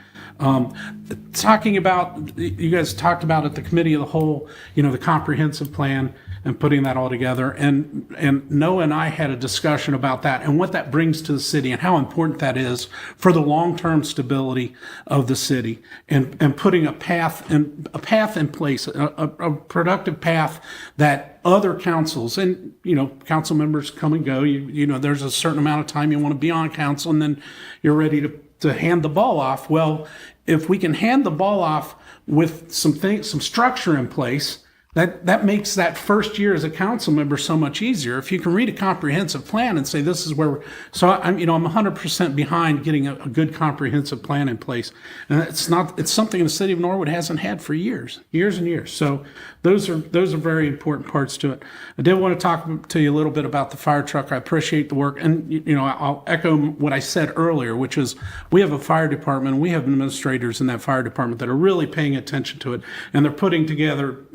Talking about, you guys talked about at the committee of the whole, you know, the comprehensive plan and putting that all together. And Noah and I had a discussion about that and what that brings to the city and how important that is for the long-term stability of the city, and putting a path in place, a productive path that other councils, and, you know, council members come and go. You know, there's a certain amount of time you want to be on council, and then you're ready to hand the ball off. Well, if we can hand the ball off with some structure in place, that makes that first year as a council member so much easier. If you can read a comprehensive plan and say, this is where so I'm 100% behind getting a good comprehensive plan in place. And it's something the city of Norwood hasn't had for years and years. So those are very important parts to it. I did want to talk to you a little bit about the fire truck. I appreciate the work. And, I'll echo what I said earlier, which is we have a fire department, and we have administrators in that fire department that are really paying attention to it. And they're putting together,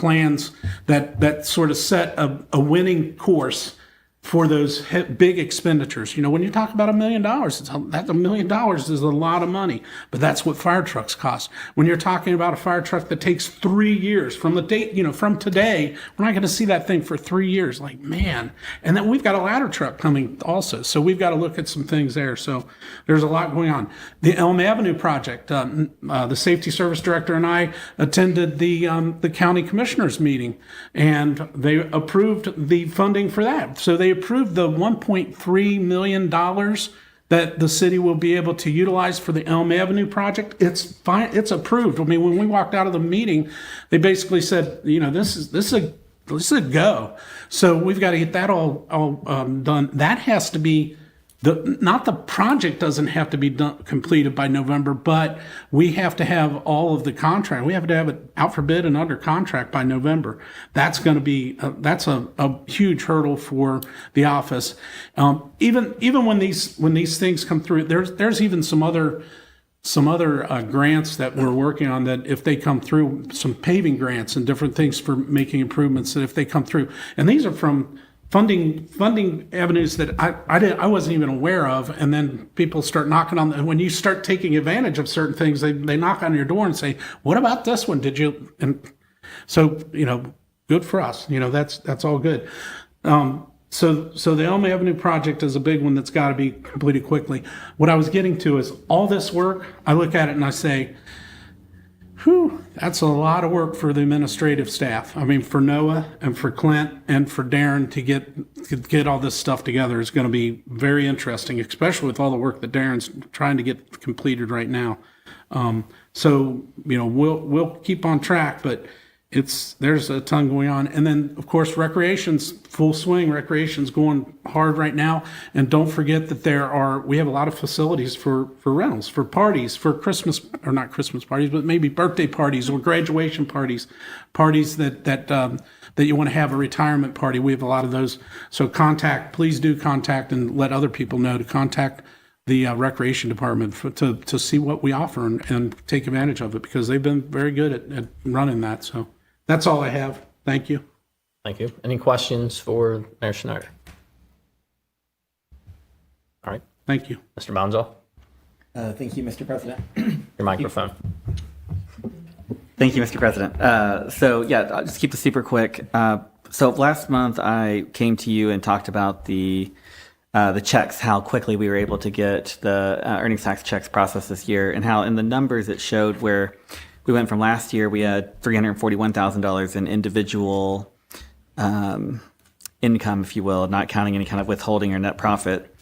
plans that sort of set a winning course for those big expenditures. When you talk about $1 million, that's $1 million is a lot of money, but that's what fire trucks cost. When you're talking about a fire truck that takes 3 years from the date, from today, we're not going to see that thing for 3 years. Like, man. And then we've got a ladder truck coming also. So we've got to look at some things there. So there's a lot going on. The Elm Avenue project, the safety service director and I attended the county commissioners meeting, and they approved the funding for that. So they approved the $1.3 million that the city will be able to utilize for the Elm Avenue project. It's fine. It's approved. I mean, when we walked out of the meeting, they basically said, this is a go. So we've got to get that all done. That has to be not the project doesn't have to be completed by November, but we have to have all of the contract. We have to have it out for bid and under contract by November. That's going to be that's a huge hurdle for the office. Even when these things come through, there's even some other grants that we're working on that if they come through, some paving grants and different things for making improvements that if they come through, and these are from funding avenues that I wasn't even aware of, and then people start knocking on when you start taking advantage of certain things, they knock on your door and say, what about this one? Did you? And so, good for us. That's all good. So the Elm Avenue project is a big one that's got to be completed quickly. What I was getting to is all this work, I look at it and I say, whew, that's a lot of work for the administrative staff. I mean, for Noah and for Clint and for Darren to get all this stuff together is going to be very interesting, especially with all the work that Darren's trying to get completed right now. So we'll keep on track, but there's a ton going on. And then, of course, recreation's full swing. Recreation's going hard right now. And don't forget that we have a lot of facilities for rentals, for parties, for Christmas, or not Christmas parties, but maybe birthday parties or graduation parties that you want to have a retirement party. We have a lot of those. So please do contact and let other people know to contact the recreation department to see what we offer and take advantage of it, because they've been very good at running that. So that's all I have. Thank you. Thank you. Any questions for Mayor Schneider? All right. Thank you. Mr. Bonzo, Thank you, Mr. President. your microphone. Thank you, Mr. President. I'll just keep this super quick. So last month I came to you and talked about the checks, how quickly we were able to get the earnings tax checks processed this year, and how in the numbers it showed where we went from last year, we had $341,000 in individual income, if you will, not counting any kind of withholding or net profit,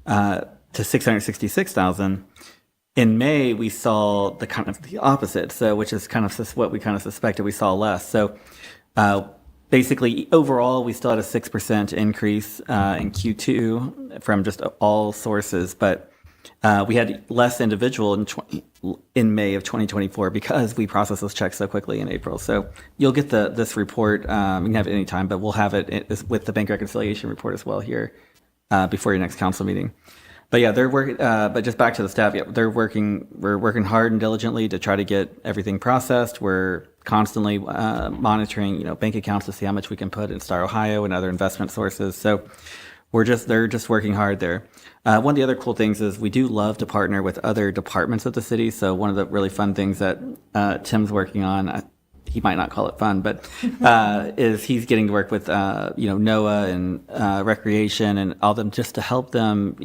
to $666,000. In May, we saw the opposite, so which is kind of what we kind of suspected. We saw less. So basically, overall, we still had a 6% increase in Q2 from just all sources, but we had less individual in May of 2024 because we processed those checks so quickly in April. So you'll get this report. You can have it anytime, but we'll have it with the bank reconciliation report as well here before your next council meeting. But yeah, they're working. But just back to the staff, yeah, they're working. We're working hard and diligently to try to get everything processed. We're constantly monitoring, bank accounts to see how much we can put in Star Ohio and other investment sources. So they're just working hard there. One of the other cool things is we do love to partner with other departments of the city. So one of the really fun things that Tim's working on, he might not call it fun, but is he's getting to work with NOAA and recreation and all them just to help them,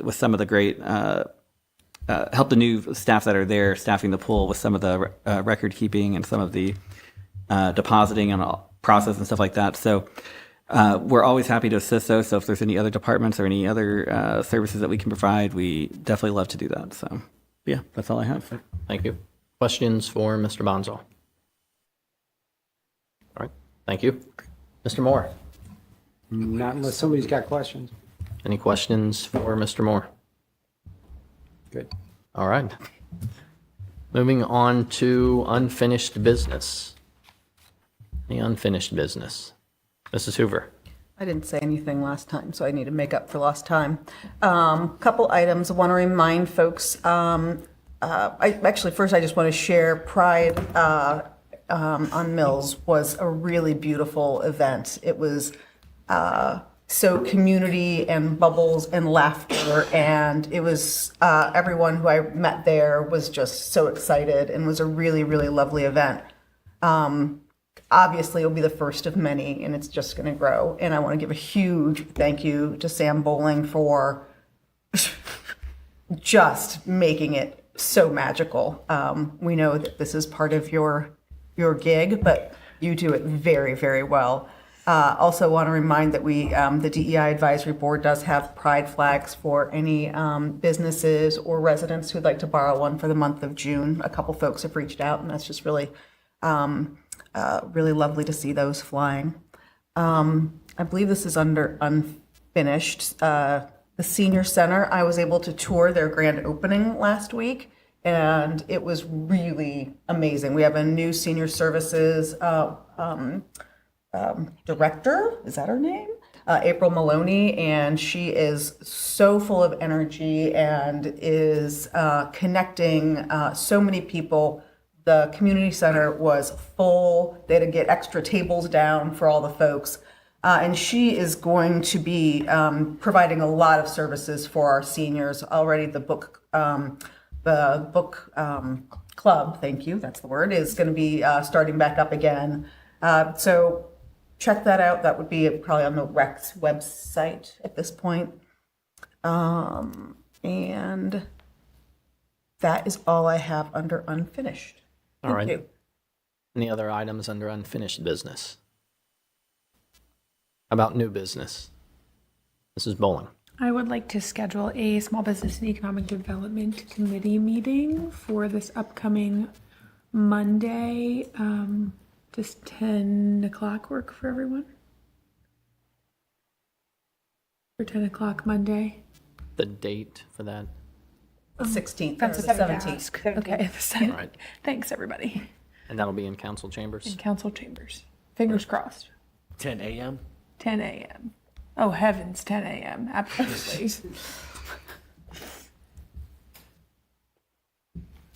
with some of the great help the new staff that are there staffing the pool with some of the record keeping and some of the depositing and process and stuff like that. So we're always happy to assist those. So if there's any other departments or any other services that we can provide, we definitely love to do that. So yeah, that's all I have. Thank you. Questions for Mr. Bonzo? All Thank you. Mr. Moore, Not unless somebody's got questions. any questions for Mr. Moore? Good. All right. Moving on to unfinished business. The unfinished business. Mrs. Hoover. I didn't say anything last time, so I need to make up for lost time. Couple items. I want to remind folks, first I just want to share Pride on Mills was a really beautiful event. It was so community and bubbles and laughter, and it was everyone who I met there was just so excited and was a really, really lovely event. Obviously, it'll be the first of many, and it's just going to grow. And I want to give a huge thank you to Sam Bowling for just making it so magical. We know that this is part of your gig, but you do it very, very well. Also want to remind that the DEI Advisory Board does have pride flags for any businesses or residents who'd like to borrow one for the month of June. A couple folks have reached out, and that's just really really lovely to see those flying. I believe this is under unfinished. The Senior Center, I was able to tour their grand opening last week, and it was really amazing. We have a new senior services director, is that her name? April Maloney, and she is so full of energy and is connecting so many people. The community center was full. They had to get extra tables down for all the folks. And she is going to be providing a lot of services for our seniors. Already the book club, thank you, that's the word, is going to be starting back up again. So check that out. That would be probably on the Rec's website at this point. And that is all I have under unfinished. All right. Thank you. Any other items under unfinished business? How about new business? Mrs. Bowling. I would like to schedule a Small Business and Economic Development Committee meeting for this upcoming Monday. Does 10 o'clock work for everyone? For 10 o'clock Monday? The date for that? The 16th, That's or what the I would 17th. ask. Okay, the 17th. All right. Thanks, everybody. And that'll be in council chambers? In council chambers. Fingers crossed. 10 a.m.? 10 a.m. Oh, heavens, 10 a.m. Absolutely.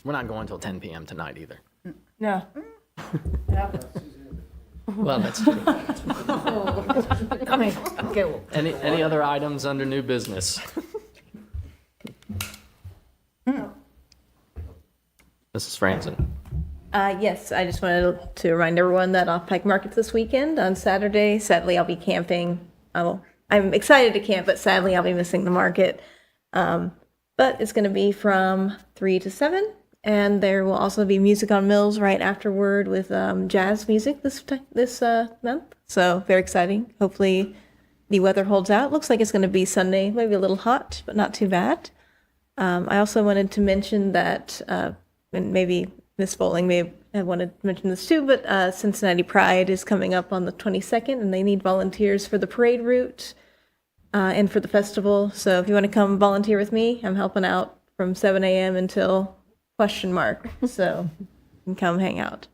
We're not going till 10 p.m. tonight either. No. Well, that's true. I mean, go. Any other items under new business? Mrs. Franzen. Yes, I just wanted to remind everyone that off-Pike Market's this weekend on Saturday. Sadly, I'll be camping. I'm excited to camp, but sadly, I'll be missing the market. But it's going to be from 3 to 7, and there will also be Music on Mills right afterward with jazz music this month. So very exciting. Hopefully, the weather holds out. Looks like it's going to be Sunday, maybe a little hot, but not too bad. I also wanted to mention that, and maybe Miss Bowling may have wanted to mention this too, but Cincinnati Pride is coming up on the 22nd, and they need volunteers for the parade route and for the festival. So if you want to come volunteer with me, I'm helping out from 7 a.m. until ? So you can come hang out.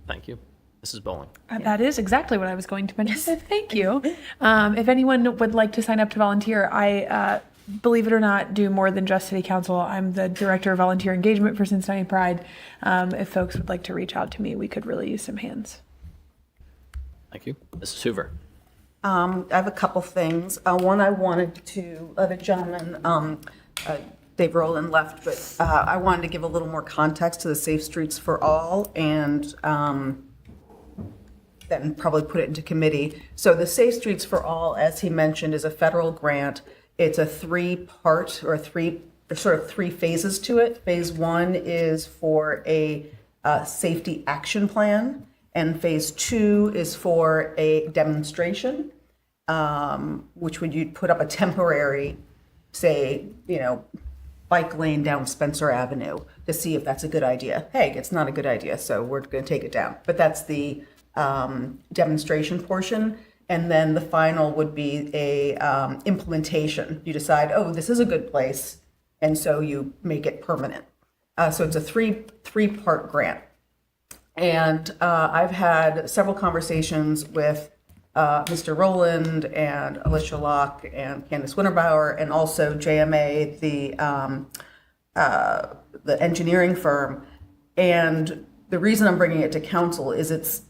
Thank you. Mrs. Bowling. That is exactly what I was going to mention. So thank you. If anyone would like to sign up to volunteer, I, believe it or not, do more than just City Council. I'm the Director of Volunteer Engagement for Cincinnati Pride. If folks would like to reach out to me, we could really use some hands. Thank you. Mrs. Hoover. I have a couple things. One, I wanted to, the gentleman, Dave Rowland left, but I wanted to give a little more context to the Safe Streets for All, and then probably put it into committee. So the Safe Streets for All, as he mentioned, is a federal grant. It's a three-part, or three phases to it. Phase 1 is for a safety action plan, and phase 2 is for a demonstration, which you'd put up a temporary, say, bike lane down Spencer Avenue to see if that's a good idea. Hey, it's not a good idea, so we're going to take it down. But that's the demonstration portion. And then the final would be a implementation. You decide, oh, this is a good place, and so you make it permanent. So it's a three-part grant. And I've had several conversations with Mr. Rowland and Alicia Locke and Candace Winterbauer, and also JMA, the engineering firm. And the reason I'm bringing it to council is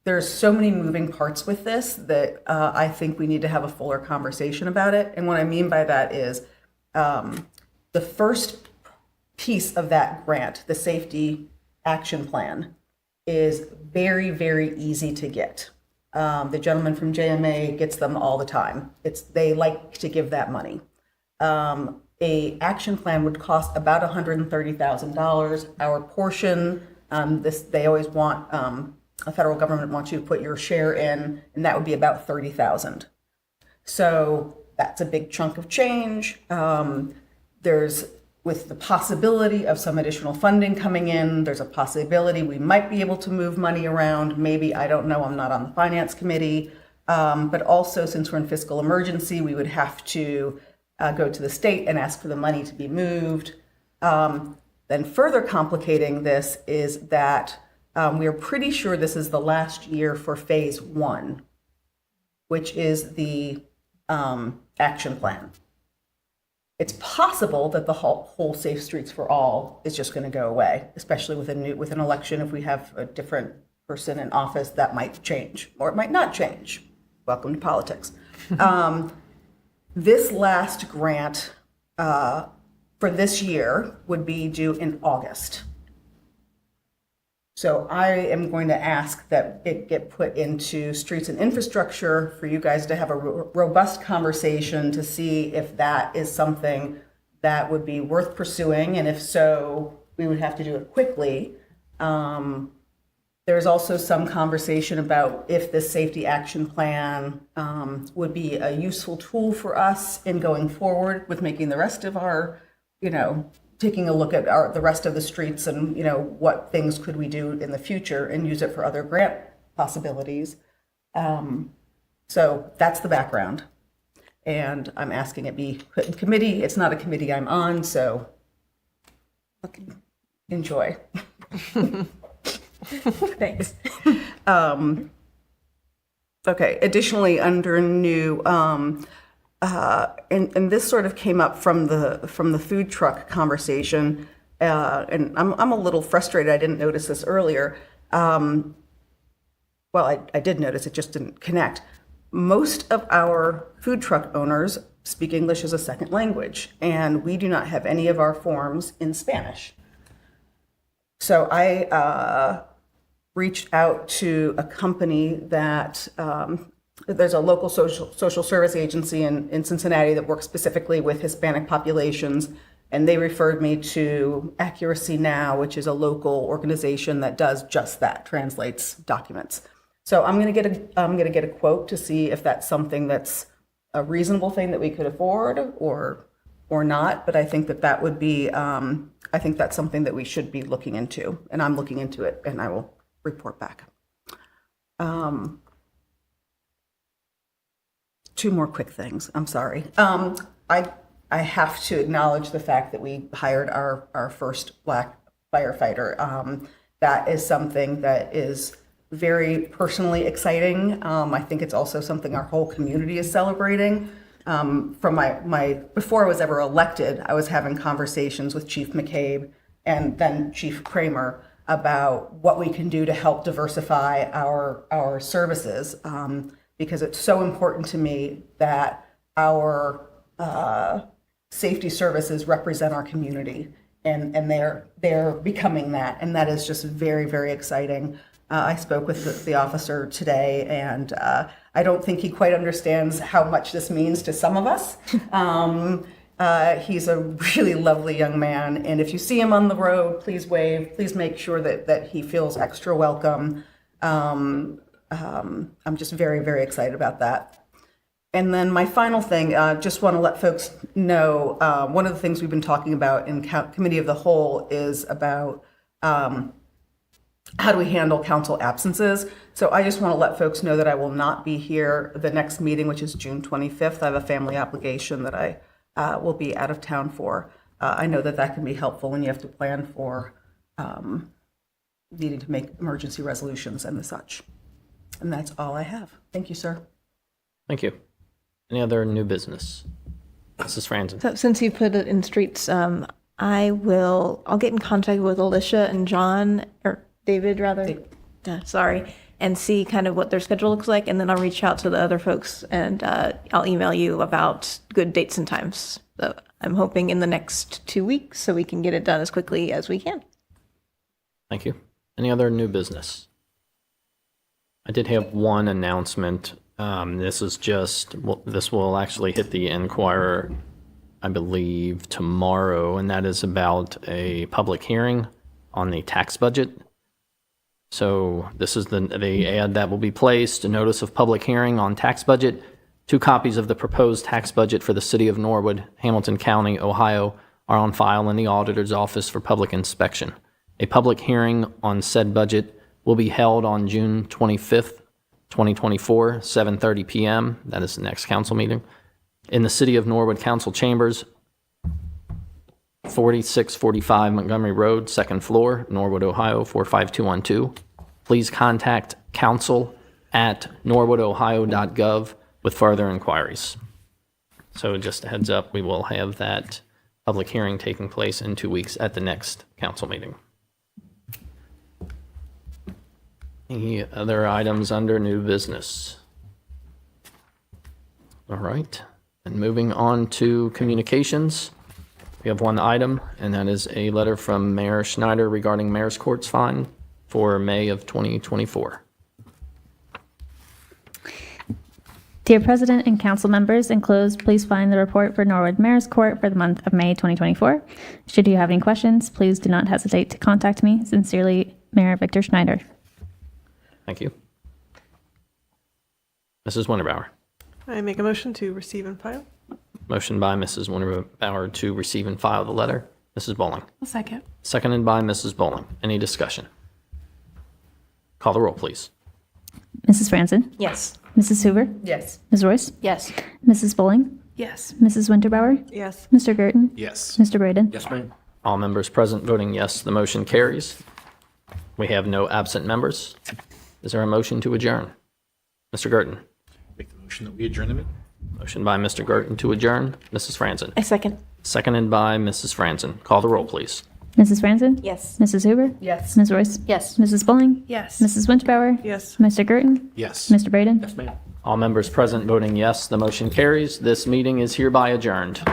there's so many moving parts with this that I think we need to have a fuller conversation about it. And what I mean by that is the first piece of that grant, the safety action plan, is very, very easy to get. The gentleman from JMA gets them all the time. They like to give that money. A action plan would cost about $130,000. Our portion, they always want, the federal government wants you to put your share in, and that would be about $30,000. So that's a big chunk of change. With the possibility of some additional funding coming in, there's a possibility we might be able to move money around. Maybe, I don't know, I'm not on the finance committee. But also, since we're in fiscal emergency, we would have to go to the state and ask for the money to be moved. Then further complicating this is that we are pretty sure this is the last year for phase 1, which is the action plan. It's possible that the whole Safe Streets for All is just going to go away, especially with an election. If we have a different person in office, that might change, or it might not change. Welcome to politics. This last grant for this year would be due in August. So I am going to ask that it get put into streets and infrastructure for you guys to have a robust conversation to see if that is something that would be worth pursuing. And if so, we would have to do it quickly. There's also some conversation about if this safety action plan would be a useful tool for us in going forward with making the rest of our, taking a look at the rest of the streets and, what things could we do in the future and use it for other grant possibilities. So that's the background. And I'm asking it be put in committee. It's not a committee I'm on, so enjoy. Thanks. Okay, additionally, under new, and this sort of came up from the food truck conversation, and I'm a little frustrated. I didn't notice this earlier. Well, I did notice, it just didn't connect. Most of our food truck owners speak English as a second language, and we do not have any of our forms in Spanish. So I reached out to a company that there's a local social service agency in Cincinnati that works specifically with Hispanic populations, and they referred me to Accuracy Now, which is a local organization that does just that, translates documents. So I'm going to get a quote to see if that's something that's a reasonable thing that we could afford or not. But I think that would be I think that's something that we should be looking into, and I'm looking into it, and I will report back. Two more quick things. I'm sorry. I have to acknowledge the fact that we hired our first Black firefighter. That is something that is very personally exciting. I think it's also something our whole community is celebrating. From my before I was ever elected, I was having conversations with Chief McCabe and then Chief Kramer about what we can do to help diversify our services, because it's so important to me that our safety services represent our community, and they're becoming that, and that is just very, very exciting. I spoke with the officer today, and I don't think he quite understands how much this means to some of us. He's a really lovely young man, and if you see him on the road, please wave. Please make sure that he feels extra welcome. I'm just very, very excited about that. And then my final thing, just want to let folks know, one of the things we've been talking about in Committee of the Whole is about how do we handle council absences? So I just want to let folks know that I will not be here the next meeting, which is June 25th. I have a family obligation that I will be out of town for. I know that that can be helpful when you have to plan for needing to make emergency resolutions and the such. And that's all I have. Thank you, sir. Thank you. Any other new business? Mrs. Franzen. So since you put it in streets, I'll get in contact with Alicia and John, or David rather, sorry, and see kind of what their schedule looks like, and then I'll reach out to the other folks and I'll email you about good dates and times. So I'm hoping in the next 2 weeks so we can get it done as quickly as we can. Thank you. Any other new business? I did have one announcement. This will actually hit the Enquirer, I believe, tomorrow, and that is about a public hearing on the tax budget. So this is the ad that will be placed, a notice of public hearing on tax budget. 2 copies of the proposed tax budget for the city of Norwood, Hamilton County, Ohio, are on file in the auditor's office for public inspection. A public hearing on said budget will be held on June 25th, 2024, 7:30 p.m. That is the next council meeting in the city of Norwood Council Chambers, 4645 Montgomery Road, 2nd floor, Norwood, Ohio, 45212. Please contact council@norwoodohio.gov with further inquiries. So just a heads up, we will have that public hearing taking place in 2 weeks at the next council meeting. Any other items under new business? All right, and moving on to communications. We have one item, and that is a letter from Mayor Schneider regarding Mayor's Court's fine for May of 2024. Dear President and council members, enclosed, please find the report for Norwood Mayor's Court for the month of May 2024. Should you have any questions, please do not hesitate to contact me. Sincerely, Mayor Victor Schneider. Thank you. Mrs. Winterbauer. I make a motion to receive and file. Motion by Mrs. Winterbauer to receive and file the letter. Mrs. Bowling. A second. Seconded by Mrs. Bowling. Any discussion? Call the roll, please. Mrs. Franzen? Yes. Mrs. Hoover? Yes. Ms. Royce? Yes. Mrs. Bowling? Yes. Mrs. Winterbauer? Yes. Mr. Girton? Yes. Mr. Braden? Yes, ma'am. All members present voting yes, the motion carries. We have no absent members. Is there a motion to adjourn? Mr. Girton. Make the motion that we adjourn the meeting. Motion by Mr. Girton to adjourn. Mrs. Franzen. I second. Seconded by Mrs. Franzen. Call the roll, please. Mrs. Franzen? Yes. Mrs. Hoover? Yes. Ms. Royce? Yes. Mrs. Bowling? Yes. Mrs. Winterbauer? Yes. Mr. Girton? Yes. Mr. Braden? Yes, ma'am. All members present voting yes, the motion carries. This meeting is hereby adjourned.